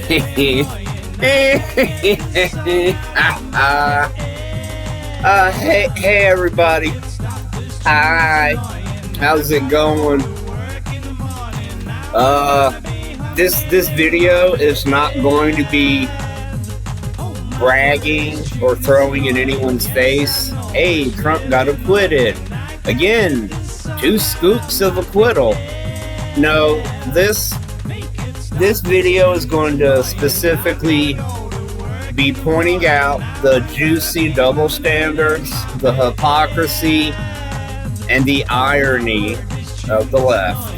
Hey everybody. Hi. How's it going? This video is not going to be bragging or throwing in anyone's face. Hey, Trump got acquitted. Again, 2 scoops of acquittal. No, this video is going to specifically be pointing out the juicy double standards, the hypocrisy, and the irony of the left.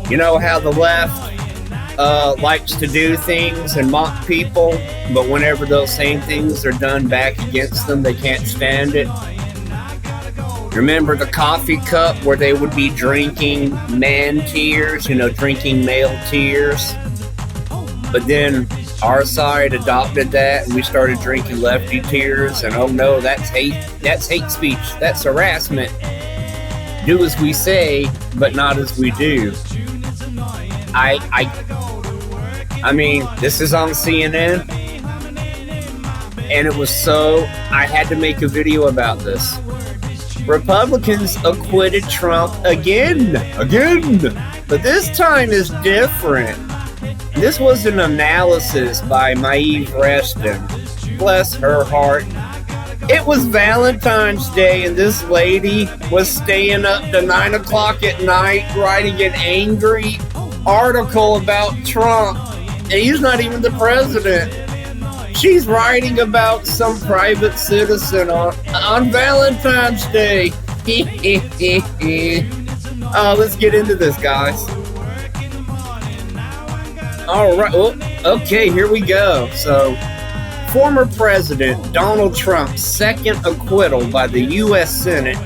You know how the left likes to do things and mock people, but whenever those same things are done back against them, they can't stand it. Remember the coffee cup where they would be drinking man tears, drinking male tears? But then our side adopted that and we started drinking lefty tears, and oh no, that's hate speech, that's harassment. Do as we say, but not as we do. I mean, this is on CNN, and it was I had to make a video about this. Republicans acquitted Trump again, but this time is different. This was an analysis by Maeve Reston. Bless her heart. It was Valentine's Day, and this lady was staying up to 9 o'clock at night writing an angry article about Trump, and he's not even the president. She's writing about some private citizen on Valentine's Day. Let's get into this, guys. All right. Well, okay, here we go. So, former President Donald Trump's second acquittal by the U.S. Senate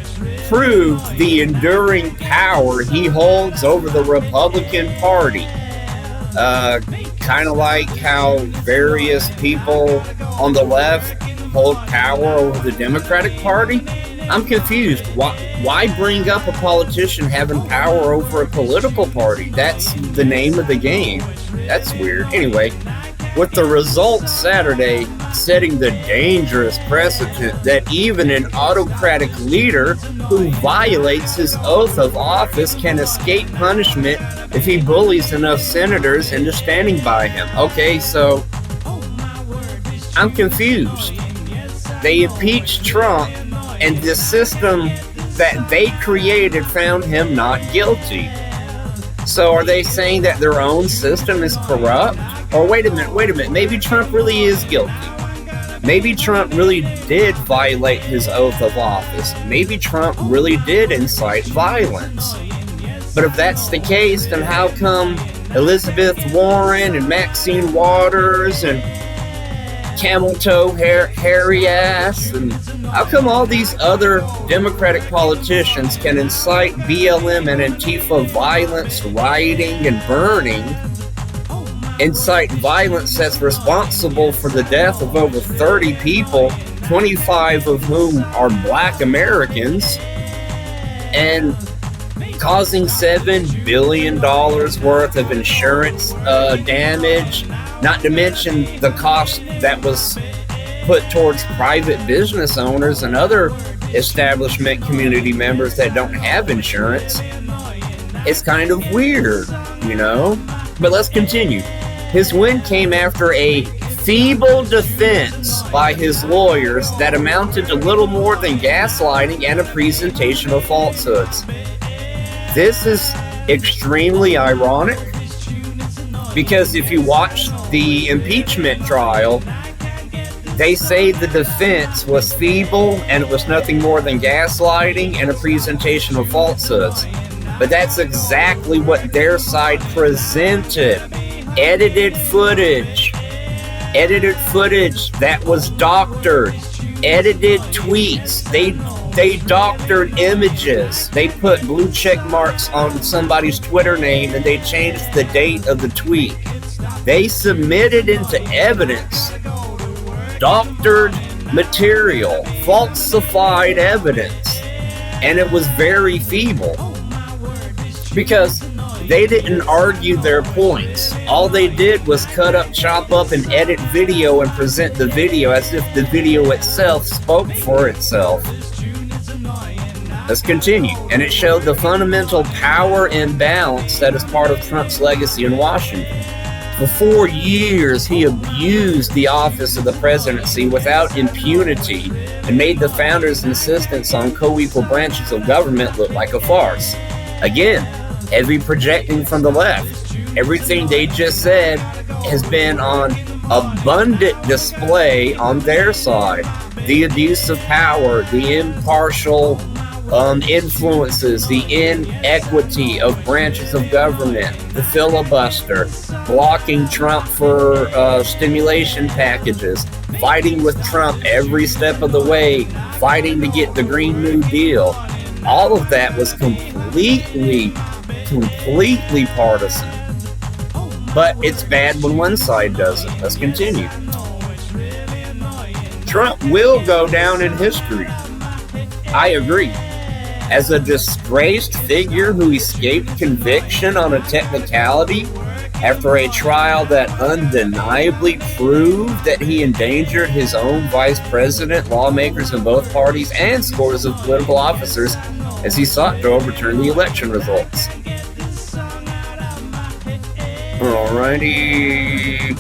proved the enduring power he holds over the Republican Party. Kind of like how various people on the left hold power over the Democratic Party. I'm confused. Why bring up a politician having power over a political party? That's the name of the game. That's weird. Anyway, with the results Saturday setting the dangerous precedent that even an autocratic leader who violates his oath of office can escape punishment if he bullies enough senators into standing by him. Okay, so I'm confused. They impeached Trump, and the system that they created found him not guilty. So are they saying that their own system is corrupt? Or wait a minute, maybe Trump really is guilty. Maybe Trump really did violate his oath of office. Maybe Trump really did incite violence. But if that's the case, then how come Elizabeth Warren and Maxine Waters and Camel Toe Hairy Ass, and how come all these other Democratic politicians can incite BLM and Antifa violence, rioting, and burning, incite violence that's responsible for the death of over 30 people, 25 of whom are Black Americans, and causing $7 billion worth of insurance damage, not to mention the cost that was put towards private business owners and other establishment community members that don't have insurance. It's kind of weird, But let's continue. His win came after a feeble defense by his lawyers that amounted to little more than gaslighting and a presentation of falsehoods. This is extremely ironic because if you watch the impeachment trial, they say the defense was feeble and it was nothing more than gaslighting and a presentation of falsehoods. But that's exactly what their side presented. Edited footage that was doctored, edited tweets. They doctored images. They put blue check marks on somebody's Twitter name and they changed the date of the tweet. They submitted into evidence doctored material, falsified evidence, and it was very feeble. Because They didn't argue their points. All they did was cut up, chop up, and edit video and present the video as if the video itself spoke for itself. Let's continue. And it showed the fundamental power imbalance that is part of Trump's legacy in Washington. For 4 years, he abused the office of the presidency without impunity and made the founders' insistence on co-equal branches of government look like a farce. Again, heavy projecting from the left. Everything they just said has been on abundant display on their side. The abuse of power, the impartial influences, the inequity of branches of government, the filibuster, blocking Trump for stimulation packages, fighting with Trump every step of the way, fighting to get the Green New Deal. All of that was completely partisan. But it's bad when one side does it. Let's continue. Trump will go down in history. I agree. As a disgraced figure who escaped conviction on a technicality after a trial that undeniably proved that he endangered his own vice president, lawmakers in both parties, and scores of political officers as he sought to overturn the election results. Alrighty.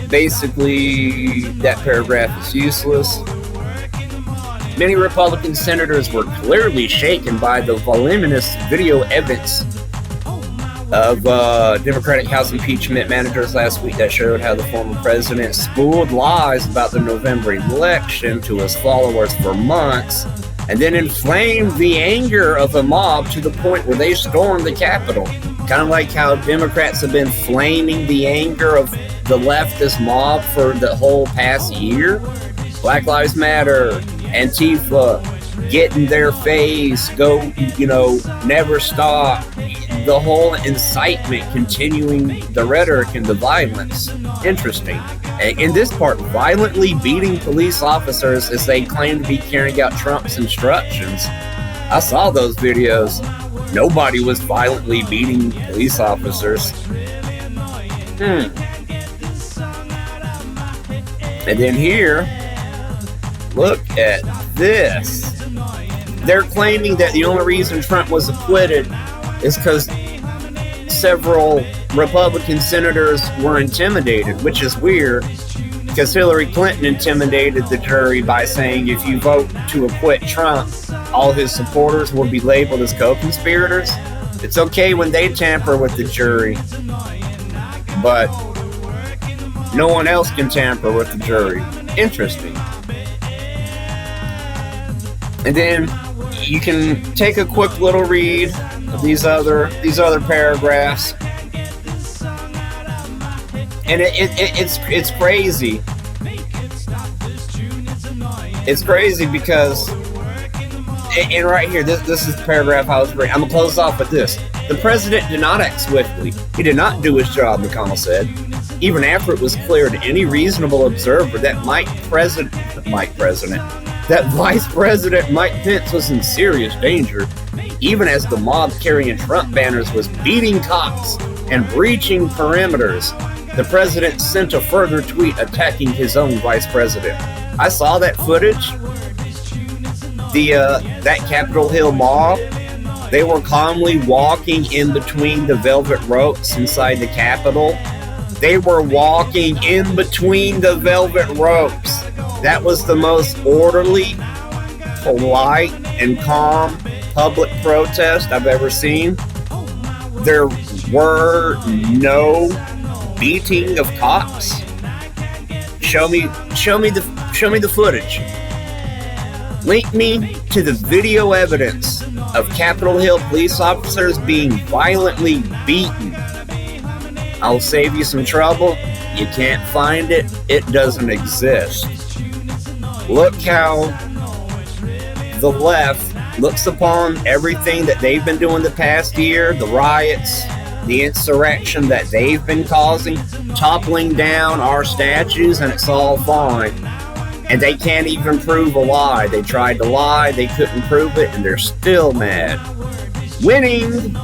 Basically, that paragraph is useless. Many Republican senators were clearly shaken by the voluminous video evidence of Democratic House impeachment managers last week that showed how the former president spooled lies about the November election to his followers for months and then inflamed the anger of a mob to the point where they stormed the Capitol. Kind of like how Democrats have been flaming the anger of the leftist mob for the whole past year. Black Lives Matter, Antifa, get in their face, go, never stop. The whole incitement, continuing the rhetoric and the violence. Interesting. In this part, violently beating police officers as they claim to be carrying out Trump's instructions. I saw those videos. Nobody was violently beating police officers. And then here, look at this. They're claiming that the only reason Trump was acquitted is because several Republican senators were intimidated, which is weird because Hillary Clinton intimidated the jury by saying if you vote to acquit Trump, all his supporters will be labeled as co-conspirators. It's okay when they tamper with the jury, but no one else can tamper with the jury. Interesting. And then you can take a quick little read of these other paragraphs, and it's crazy. It's crazy because, and right here, this is the paragraph I was reading. I'm gonna close off with this. The president did not act swiftly. He did not do his job, McConnell said. Even after it was clear to any reasonable observer that that Vice President Mike Pence was in serious danger, even as the mob carrying Trump banners was beating cops and breaching perimeters, the president sent a further tweet attacking his own vice president. I saw that footage. That Capitol Hill mob, they were calmly walking in between the velvet ropes inside the Capitol. They were walking in between the velvet ropes. That was the most orderly, polite, and calm public protest I've ever seen. There were no beating of cops. Show me the footage. Link me to the video evidence of Capitol Hill police officers being violently beaten. I'll save you some trouble. You can't find it. It doesn't exist. Look how the left looks upon everything that they've been doing the past year, the riots, the insurrection that they've been causing, toppling down our statues, and it's all fine. And they can't even prove a lie. They tried to lie, they couldn't prove it, and they're still mad. Winning!